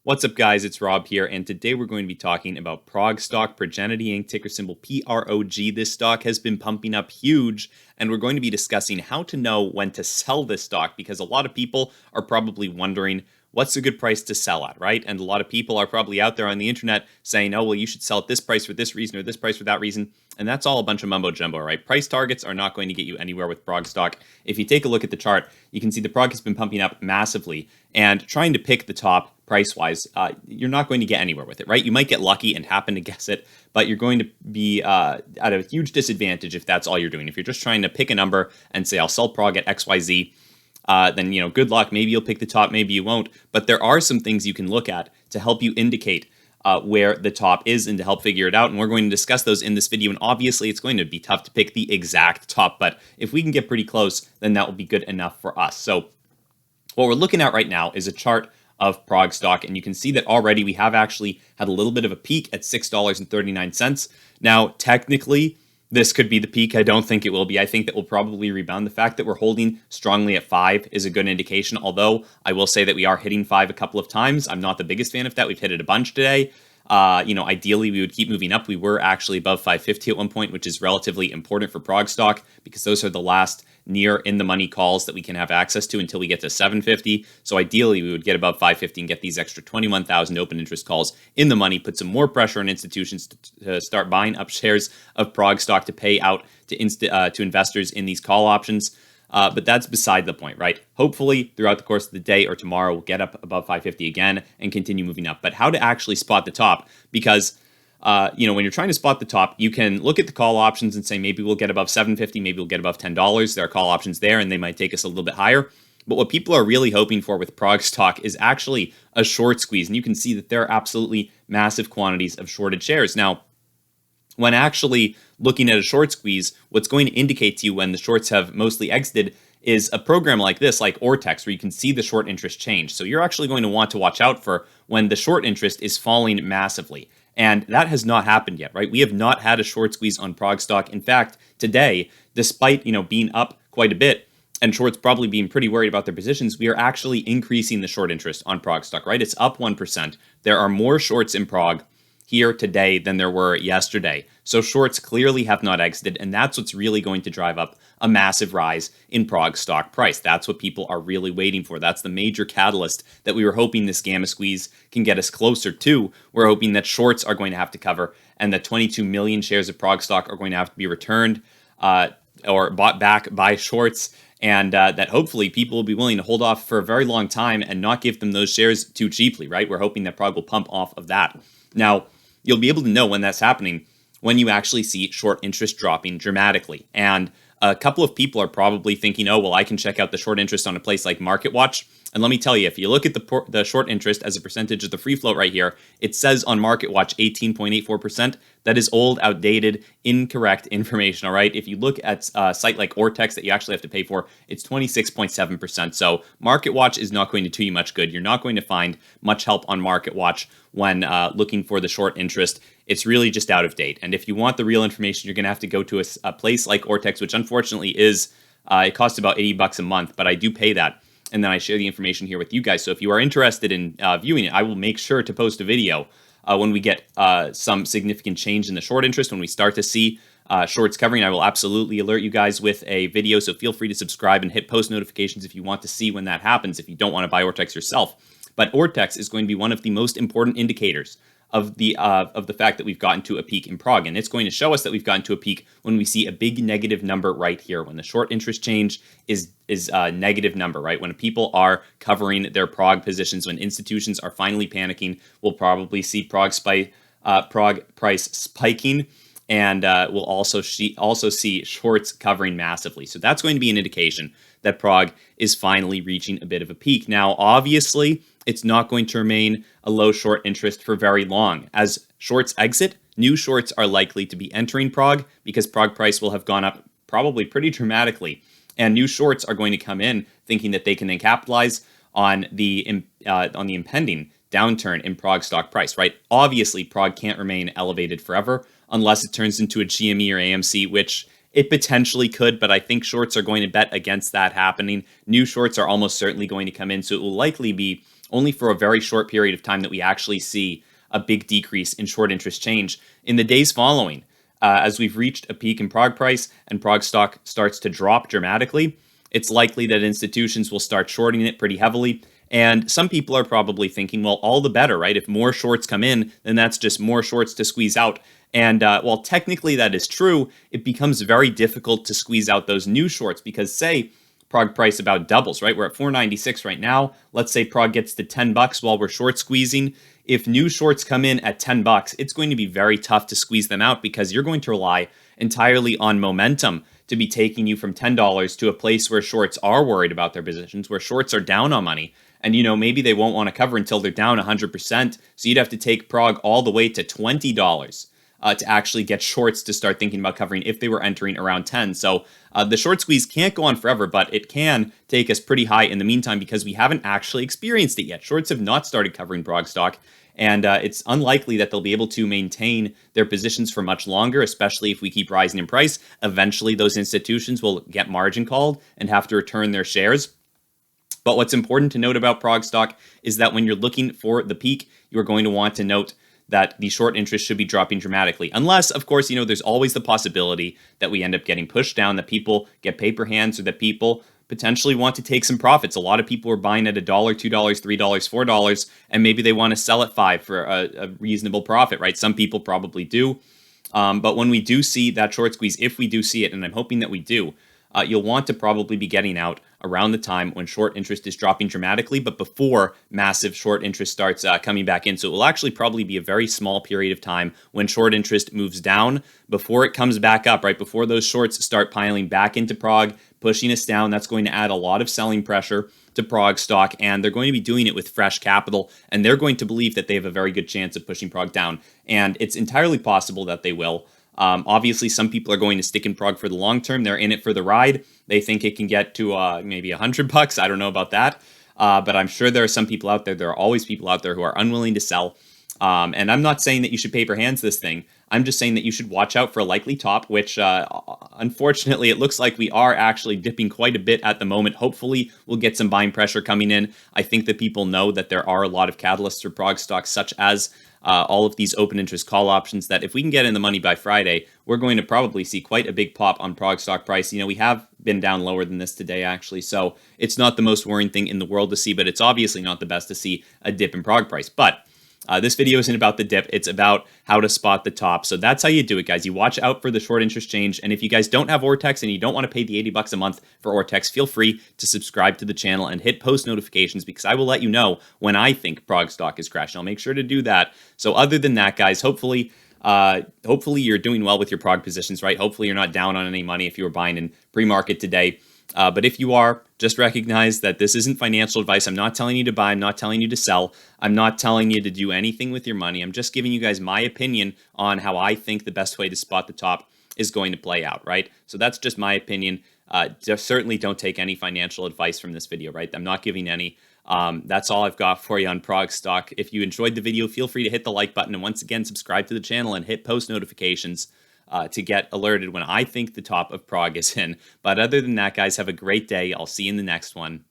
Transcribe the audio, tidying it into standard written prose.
What's up, guys? It's Rob here, and today we're going to be talking about PROG stock, Progenity Inc., ticker symbol PROG. This stock has been pumping up huge, and we're going to be discussing how to know when to sell this stock because a lot of people are probably wondering what's a good price to sell at, right? And a lot of people are probably out there on the internet saying, oh, well, you should sell at this price for this reason or this price for that reason. And that's all a bunch of mumbo jumbo, right? Price targets are not going to get you anywhere with PROG stock. If you take a look at the chart, you can see the PROG has been pumping up massively, and trying to pick the top price-wise, you're not going to get anywhere with it, right? You might get lucky and happen to guess it, but you're going to be at a huge disadvantage if that's all you're doing. If you're just trying to pick a number and say, I'll sell PROG at XYZ, then, good luck. Maybe you'll pick the top, maybe you won't. But there are some things you can look at to help you indicate where the top is and to help figure it out. And we're going to discuss those in this video. And obviously, it's going to be tough to pick the exact top. But if we can get pretty close, then that will be good enough for us. So what we're looking at right now is a chart of PROG stock. And you can see that already we have actually had a little bit of a peak at $6.39. Now, technically, this could be the peak. I don't think it will be. I think that we'll probably rebound. The fact that we're holding strongly at 5 is a good indication, although I will say that we are hitting 5 a couple of times. I'm not the biggest fan of that. We've hit it a bunch today. Ideally, we would keep moving up. We were actually above 550 at one point, which is relatively important for PROG stock because those are the last near in-the-money calls that we can have access to until we get to 750. So ideally, we would get above 550 and get these extra 21,000 open interest calls in the money, put some more pressure on institutions to start buying up shares of PROG stock to pay out to investors in these call options. But that's beside the point, right? Hopefully, throughout the course of the day or tomorrow, we'll get up above 550 again and continue moving up. But how to actually spot the top? Because when you're trying to spot the top, you can look at the call options and say, maybe we'll get above 750, maybe we'll get above $10. There are call options there, and they might take us a little bit higher. But what people are really hoping for with PROG stock is actually a short squeeze. And you can see that there are absolutely massive quantities of shorted shares. Now, when actually looking at a short squeeze, what's going to indicate to you when the shorts have mostly exited is a program like this, like Ortex, where you can see the short interest change. So you're actually going to want to watch out for when the short interest is falling massively. And that has not happened yet, right? We have not had a short squeeze on PROG stock. In fact, today, despite being up quite a bit and shorts probably being pretty worried about their positions, we are actually increasing the short interest on PROG stock, right? It's up 1%. There are more shorts in PROG here today than there were yesterday. So shorts clearly have not exited, and that's what's really going to drive up a massive rise in PROG stock price. That's what people are really waiting for. That's the major catalyst that we were hoping this gamma squeeze can get us closer to. We're hoping that shorts are going to have to cover and that 22 million shares of PROG stock are going to have to be returned or bought back by shorts, and that hopefully people will be willing to hold off for a very long time and not give them those shares too cheaply, right? We're hoping that PROG will pump off of that. Now, you'll be able to know when that's happening when you actually see short interest dropping dramatically. And a couple of people are probably thinking, oh, well, I can check out the short interest on a place like MarketWatch. And let me tell you, if you look at the short interest as a percentage of the free float right here, it says on MarketWatch 18.84%. That is old, outdated, incorrect information, all right? If you look at a site like Ortex that you actually have to pay for, it's 26.7%. So MarketWatch is not going to do you much good. You're not going to find much help on MarketWatch when looking for the short interest. It's really just out of date. And if you want the real information, you're going to have to go to a place like Ortex, which unfortunately is, it costs about $80 a month, but I do pay that. And then I share the information here with you guys. So if you are interested in viewing it, I will make sure to post a video when we get some significant change in the short interest. When we start to see shorts covering, I will absolutely alert you guys with a video. So feel free to subscribe and hit post notifications if you want to see when that happens, if you don't want to buy Ortex yourself. But Ortex is going to be one of the most important indicators of the fact that we've gotten to a peak in PROG. And it's going to show us that we've gotten to a peak when we see a big negative number right here, when the short interest change is a negative number, right? When people are covering their PROG positions, when institutions are finally panicking, we'll probably see PROG price spiking, and we'll also see shorts covering massively. So that's going to be an indication that PROG is finally reaching a bit of a peak. Now, obviously, it's not going to remain a low short interest for very long. As shorts exit, new shorts are likely to be entering PROG because PROG price will have gone up probably pretty dramatically. And new shorts are going to come in thinking that they can then capitalize on the impending downturn in PROG stock price, right? Obviously, PROG can't remain elevated forever unless it turns into a GME or AMC, which it potentially could, but I think shorts are going to bet against that happening. New shorts are almost certainly going to come in, so it will likely be only for a very short period of time that we actually see a big decrease in short interest change. In the days following, as we've reached a peak in PROG price and PROG stock starts to drop dramatically, it's likely that institutions will start shorting it pretty heavily. And some people are probably thinking, well, all the better, right? If more shorts come in, then that's just more shorts to squeeze out. And while technically that is true, it becomes very difficult to squeeze out those new shorts because, say, PROG price about doubles, right? We're at 496 right now. Let's say PROG gets to $10 while we're short squeezing. If new shorts come in at $10, it's going to be very tough to squeeze them out because you're going to rely entirely on momentum to be taking you from $10 to a place where shorts are worried about their positions, where shorts are down on money. And, maybe they won't want to cover until they're down 100%. So you'd have to take PROG all the way to $20 to actually get shorts to start thinking about covering if they were entering around 10. So the short squeeze can't go on forever, but it can take us pretty high in the meantime because we haven't actually experienced it yet. Shorts have not started covering PROG stock, and it's unlikely that they'll be able to maintain their positions for much longer, especially if we keep rising in price. Eventually, those institutions will get margin called and have to return their shares. But what's important to note about PROG stock is that when you're looking for the peak, you're going to want to note that the short interest should be dropping dramatically. Unless, of course, there's always the possibility that we end up getting pushed down, that people get paper hands, or that people potentially want to take some profits. A lot of people are buying at $1, $2, $3, $4, and maybe they want to sell at $5 for a reasonable profit, right? Some people probably do. But when we do see that short squeeze, if we do see it, and I'm hoping that we do, you'll want to probably be getting out around the time when short interest is dropping dramatically, but before massive short interest starts coming back in. So it will actually probably be a very small period of time when short interest moves down before it comes back up, right? Before those shorts start piling back into PROG, pushing us down. That's going to add a lot of selling pressure to PROG stock, and they're going to be doing it with fresh capital, and they're going to believe that they have a very good chance of pushing PROG down. And it's entirely possible that they will. Obviously, some people are going to stick in PROG for the long term. They're in it for the ride. They think it can get to maybe $100. I don't know about that. But I'm sure there are some people out there. There are always people out there who are unwilling to sell. And I'm not saying that you should paper hands this thing. I'm just saying that you should watch out for a likely top, which unfortunately it looks like we are actually dipping quite a bit at the moment. Hopefully we'll get some buying pressure coming in. I think that people know that there are a lot of catalysts for PROG stocks, such as all of these open interest call options, that if we can get in the money by Friday, we're going to probably see quite a big pop on PROG stock price. We have been down lower than this today, actually, so it's not the most worrying thing in the world to see, but it's obviously not the best to see a dip in PROG price. But this video isn't about the dip, it's about how to spot the top. So that's how you do it, guys. You watch out for the short interest change, and if you guys don't have Ortex and you don't want to pay the $80 a month for Ortex, feel free to subscribe to the channel and hit post notifications, because I will let you know when I think PROG stock is crashing. I'll make sure to do that. So other than that, guys, hopefully you're doing well with your PROG positions, right? Hopefully you're not down on any money if you were buying in pre-market today. But if you are, just recognize that this isn't financial advice. I'm not telling you to buy. I'm not telling you to sell. I'm not telling you to do anything with your money. I'm just giving you guys my opinion on how I think the best way to spot the top is going to play out, right? So that's just my opinion. Just certainly don't take any financial advice from this video, right? I'm not giving any. That's all I've got for you on PROG stock. If you enjoyed the video, feel free to hit the like button, and once again, subscribe to the channel and hit post notifications to get alerted when I think the top of PROG is in. But other than that, guys, have a great day. I'll see you in the next one.